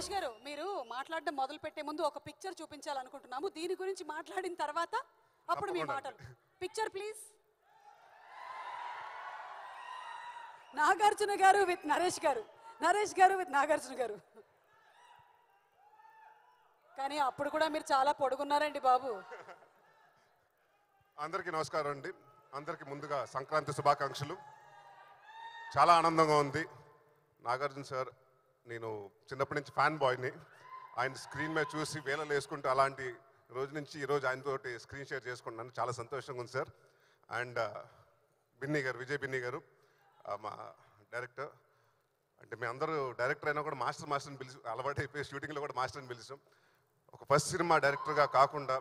నరేష్ గారు మీరు మాట్లాడడం మొదలు పెట్టే ముందు ఒక పిక్చర్ చూపించాలనుకుంటున్నాము. దీని గురించి మాట్లాడిన తర్వాత అప్పుడు మీ మాటలు. Picture please. నాగార్జున గారు విత్ నరేష్ గారు, నరేష్ గారు విత్ నాగార్జున గారు. కానీ అప్పుడు కూడా మీరు చాలా పొడుగున్నారండి బాబు. అందరికీ నమస్కారం అండి. అందరికీ ముందుగా సంక్రాంతి శుభాకాంక్షలు. చాలా ఆనందంగా ఉంది. నాగార్జున సార్, నేను చిన్నప్పటి నుంచి ఫ్యాన్ బాయ్ని. ఆయన స్క్రీన్ మీద చూసి వేళలు వేసుకుంటూ అలాంటి రోజు నుంచి ఈరోజు ఆయనతోటి స్క్రీన్ షేర్ చేసుకుంటున్నాను. చాలా సంతోషంగా ఉంది సార్. అండ్ బిన్నీ గారు, విజయ్ బిన్నీ గారు మా డైరెక్టర్. అంటే మేము అందరూ డైరెక్టర్ అయినా కూడా మాస్టర్ని పిలిచి అలవాటు అయిపోయి షూటింగ్లో కూడా మాస్టర్ని పిలిచాం. ఒక ఫస్ట్ సినిమా డైరెక్టర్గా కాకుండా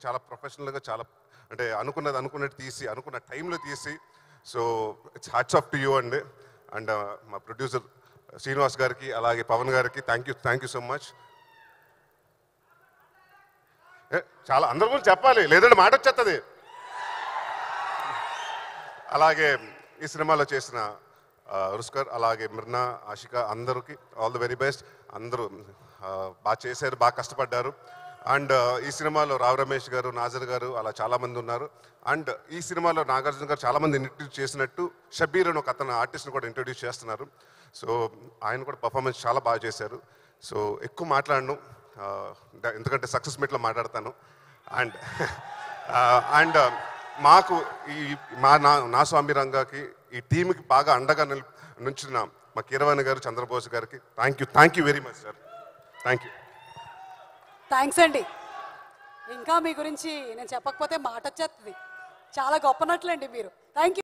చాలా ప్రొఫెషనల్గా, చాలా అంటే అనుకున్నట్టు తీసి అనుకున్న టైంలో తీసి, so it's hats off to you అండి. అండ్ మా ప్రొడ్యూసర్ శ్రీనివాస్ గారికి అలాగే పవన్ గారికి థ్యాంక్ యూ సో మచ్. చాలా అందరి గురించి చెప్పాలి, లేదంటే మాట వచ్చేస్తుంది. అలాగే ఈ సినిమాలో చేసిన రుస్కర్, అలాగే మిర్నా, ఆషిక, అందరికి ఆల్ ది వెరీ బెస్ట్. అందరూ బాగా చేశారు, బాగా కష్టపడ్డారు. అండ్ ఈ సినిమాలో రావు రమేష్ గారు, నాజర్ గారు అలా చాలామంది ఉన్నారు. అండ్ ఈ సినిమాలో నాగార్జున గారు చాలామంది ఇంట్రడ్యూస్ చేసినట్టు షబీర్ అని ఒక అతను ఆర్టిస్ట్ని కూడా ఇంట్రడ్యూస్ చేస్తున్నారు. సో ఆయన కూడా పర్ఫార్మెన్స్ చాలా బాగా చేశారు. సో ఎక్కువ మాట్లాడను, ఎందుకంటే సక్సెస్ మీట్లో మాట్లాడతాను. అండ్ మాకు ఈ నా స్వామి రంగాకి ఈ టీంకి బాగా అండగా నుంచిన మా కీరవాణి గారు, చంద్రబోస్ గారికి thank you very much sir. Thank you. Thanks అండి. ఇంకా మీ గురించి నేను చెప్పకపోతే మాట వచ్చేస్తుంది. చాలా గొప్ప నటులండి మీరు. Thank you.